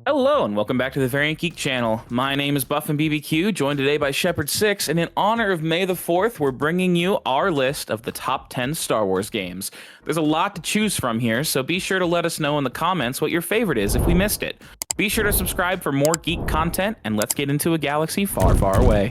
Hello and welcome back to the Variant Geek channel. My name is Buff and BBQ, joined today by Shepard6, and in honor of May the 4th, we're bringing you our list of the top 10 Star Wars games. There's a lot to choose from here, so be sure to let us know in the comments what your favorite is if we missed it. Be sure to subscribe for more geek content, and let's get into a galaxy far, far away.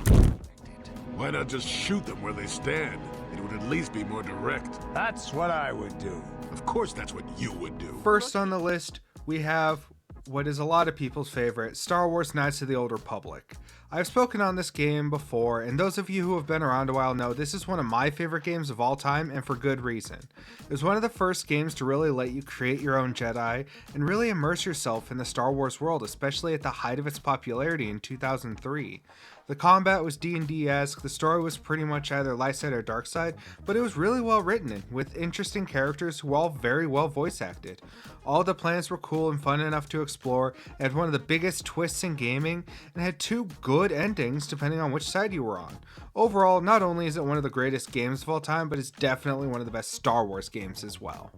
Why not just shoot them where they stand? It would at least be more direct. That's what I would do. Of course that's what you would do. First on the list, we have what is a lot of people's favorite, Star Wars Knights of the Old Republic. I've spoken on this game before, and those of you who have been around a while know this is one of my favorite games of all time, and for good reason. It was one of the first games to really let you create your own Jedi and really immerse yourself in the Star Wars world, especially at the height of its popularity in 2003. The combat was D&D-esque, the story was pretty much either light side or dark side, but it was really well written, with interesting characters who all very well voice acted. All the planets were cool and fun enough to explore, it had one of the biggest twists in gaming, and had two good endings depending on which side you were on. Overall, not only is it one of the greatest games of all time, but it's definitely one of the best Star Wars games as well.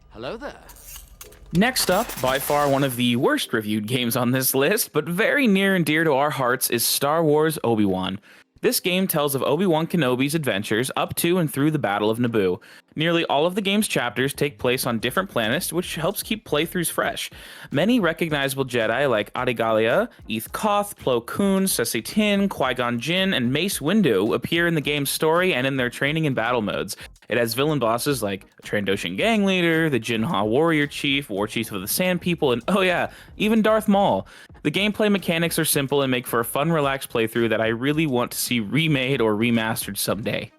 Hello there. Next up, by far one of the worst reviewed games on this list, but very near and dear to our hearts, is Star Wars ObiWan. This game tells of Obi-Wan Kenobi's adventures up to and through the Battle of Naboo. Nearly all of the game's chapters take place on different planets, which helps keep playthroughs fresh. Many recognizable Jedi like Adigalia, Eth Koth, Plo Koon, Ceci Tin, Qui-Gon Jinn, and Mace Windu appear in the game's story and in their training and battle modes. It has villain bosses like a Trandoshan gang leader, the Jinha warrior chief, war chief of the Sand People, and oh yeah, even Darth Maul. The gameplay mechanics are simple and make for a fun, relaxed playthrough that I really want to see remade or remastered someday.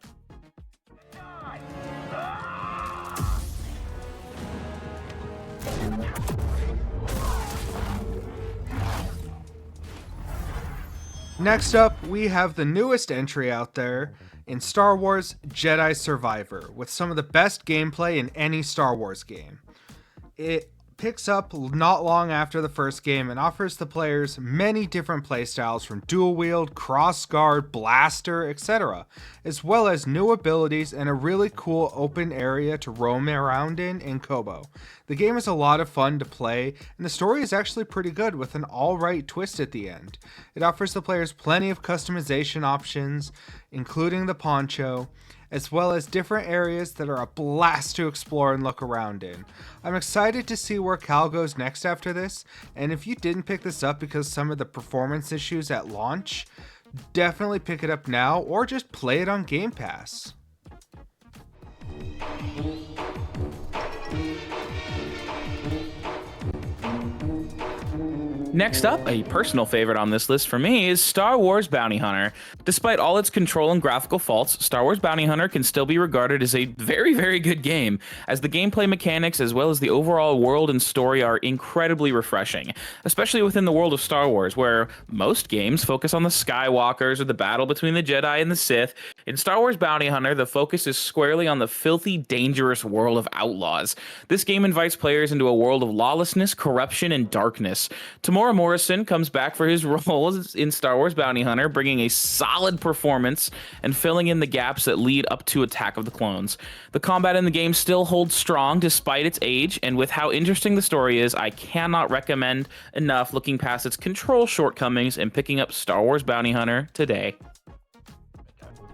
Next up, we have the newest entry out there in Star Wars Jedi Survivor, with some of the best gameplay in any Star Wars game. It picks up not long after the first game and offers the players many different playstyles from dual wield, cross guard, blaster, etc., as well as new abilities and a really cool open area to roam around in Kobo. The game is a lot of fun to play, and the story is actually pretty good with an alright twist at the end. It offers the players plenty of customization options, including the poncho, as well as different areas that are a blast to explore and look around in. I'm excited to see where Cal goes next after this, and if you didn't pick this up because some of the performance issues at launch, definitely pick it up now or just play it on Game Pass. Next up, a personal favorite on this list for me is Star Wars Bounty Hunter. Despite all its control and graphical faults, Star Wars Bounty Hunter can still be regarded as a very, very good game, as the gameplay mechanics as well as the overall world and story are incredibly refreshing, especially within the world of Star Wars, where most games focus on the Skywalkers or the battle between the Jedi and the Sith. In Star Wars Bounty Hunter, the focus is squarely on the filthy, dangerous world of outlaws. This game invites players into a world of lawlessness, corruption, and darkness. Tamora Morrison comes back for his role in Star Wars Bounty Hunter, bringing a solid performance and filling in the gaps that lead up to Attack of the Clones. The combat in the game still holds strong despite its age, and with how interesting the story is, I cannot recommend enough looking past its control shortcomings and picking up Star Wars Bounty Hunter today.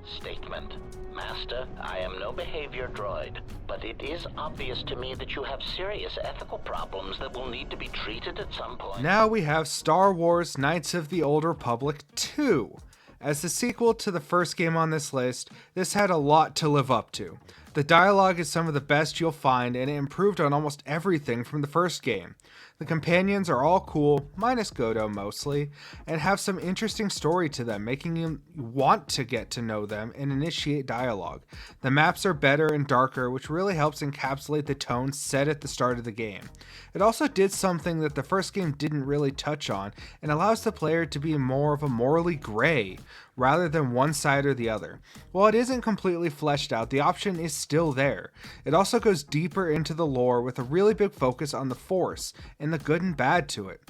Statement. Master, I am no behavior droid, but it is obvious to me that you have serious ethical problems that will need to be treated at some point. Now we have Star Wars Knights of the Old Republic 2. As the sequel to the first game on this list, this had a lot to live up to. The dialogue is some of the best you'll find, and it improved on almost everything from the first game. The companions are all cool, minus Godo mostly, and have some interesting story to them, making you want to get to know them and initiate dialogue. The maps are better and darker, which really helps encapsulate the tone set at the start of the game. It also did something that the first game didn't really touch on, and allows the player to be more of a morally gray, rather than one side or the other. While it isn't completely fleshed out, the option is still there. It also goes deeper into the lore with a really big focus on the Force and the good and bad to it.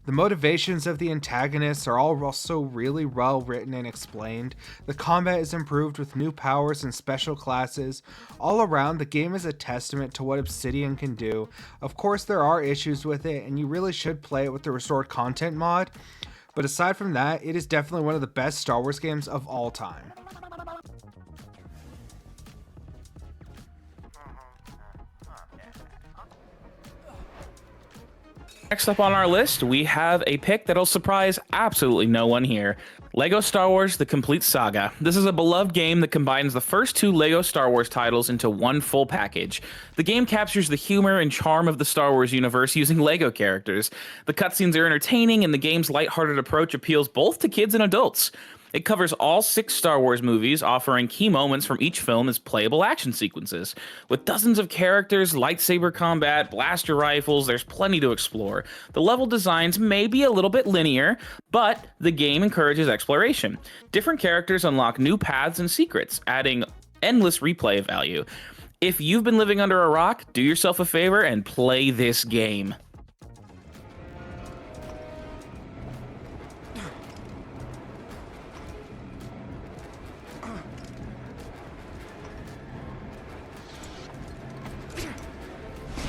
The motivations of the antagonists are all also really well written and explained. The combat is improved with new powers and special classes. All around, the game is a testament to what Obsidian can do. Of course, there are issues with it, and you really should play it with the restored content mod. But aside from that, it is definitely one of the best Star Wars games of all time. Next up on our list, we have a pick that'll surprise absolutely no one here. LEGO Star Wars: The Complete Saga. This is a beloved game that combines the first two LEGO Star Wars titles into one full package. The game captures the humor and charm of the Star Wars universe using LEGO characters. The cutscenes are entertaining, and the game's lighthearted approach appeals both to kids and adults. It covers all 6 Star Wars movies, offering key moments from each film as playable action sequences. With dozens of characters, lightsaber combat, blaster rifles, there's plenty to explore. The level designs may be a little bit linear, but the game encourages exploration. Different characters unlock new paths and secrets, adding endless replay value. If you've been living under a rock, do yourself a favor and play this game.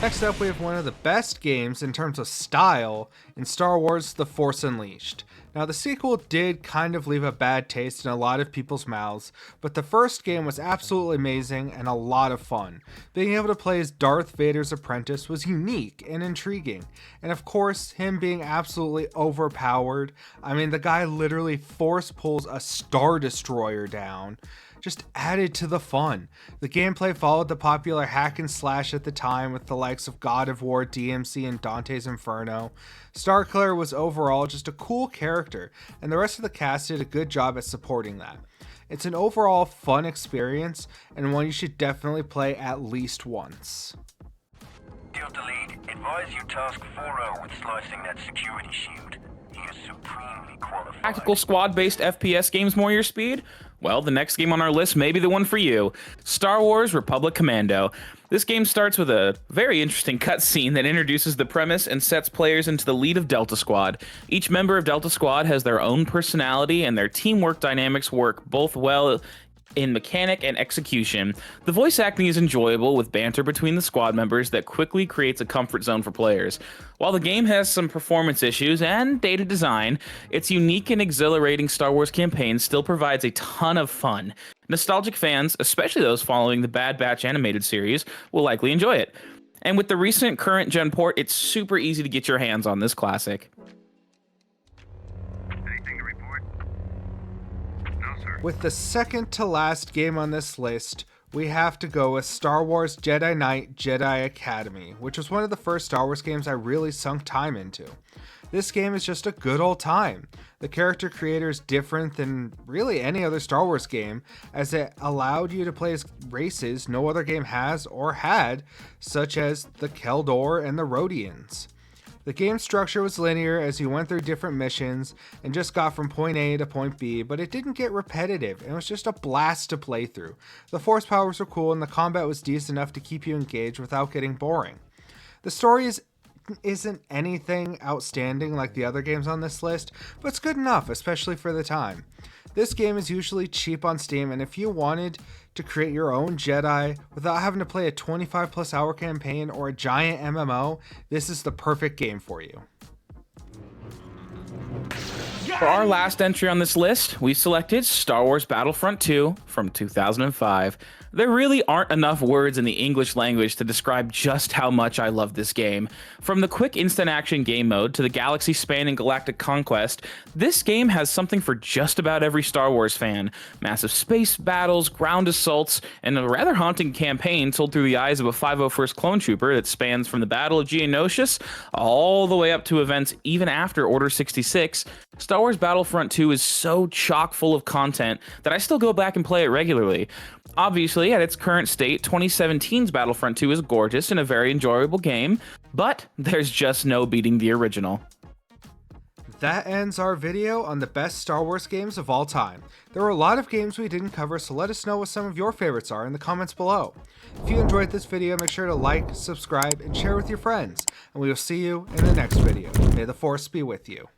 Next up, we have one of the best games in terms of style in Star Wars: The Force Unleashed. Now, the sequel did kind of leave a bad taste in a lot of people's mouths, but the first game was absolutely amazing and a lot of fun. Being able to play as Darth Vader's apprentice was unique and intriguing, and of course, him being absolutely overpowered. I mean, the guy literally force pulls a Star Destroyer down. Just added to the fun. The gameplay followed the popular hack and slash at the time with the likes of God of War, DMC, and Dante's Inferno. Starkiller was overall just a cool character, and the rest of the cast did a good job at supporting that. It's an overall fun experience, and one you should definitely play at least once. Delta Lead, advise you task 4-0 with slicing that security shield. He is supremely qualified. Tactical squad-based FPS games more your speed? Well, the next game on our list may be the one for you. Star Wars: Republic Commando. This game starts with a very interesting cutscene that introduces the premise and sets players into the lead of Delta Squad. Each member of Delta Squad has their own personality, and their teamwork dynamics work both well in mechanic and execution. The voice acting is enjoyable, with banter between the squad members that quickly creates a comfort zone for players. While the game has some performance issues and dated design, its unique and exhilarating Star Wars campaign still provides a ton of fun. Nostalgic fans, especially those following the Bad Batch animated series, will likely enjoy it. And with the recent current gen port, it's super easy to get your hands on this classic. With the second to last game on this list, we have to go with Star Wars Jedi Knight Jedi Academy, which was one of the first Star Wars games I really sunk time into. This game is just a good old time. The character creator is different than really any other Star Wars game, as it allowed you to play as races no other game has or had, such as the Keldor and the Rhodians. The game structure was linear as you went through different missions and just got from point A to point B, but it didn't get repetitive. It was just a blast to play through. The force powers were cool and the combat was decent enough to keep you engaged without getting boring. The story isn't anything outstanding like the other games on this list, but it's good enough, especially for the time. This game is usually cheap on Steam, and if you wanted to create your own Jedi without having to play a 25+ hour campaign or a giant MMO, this is the perfect game for you. For our last entry on this list, we selected Star Wars Battlefront 2 from 2005. There really aren't enough words in the English language to describe just how much I love this game. From the quick instant action game mode to the galaxy-spanning galactic conquest, this game has something for just about every Star Wars fan. Massive space battles, ground assaults, and a rather haunting campaign told through the eyes of a 501st clone trooper that spans from the Battle of Geonosis all the way up to events even after Order 66. Star Wars Battlefront 2 is so chock full of content that I still go back and play it regularly. Obviously, at its current state, 2017's Battlefront 2 is gorgeous and a very enjoyable game, but there's just no beating the original. that ends our video on the best Star Wars games of all time. There were a lot of games we didn't cover, so let us know what some of your favorites are in the comments below. If you enjoyed this video, make sure to like, subscribe, and share with your friends, and we will see you in the next video. May the Force be with you.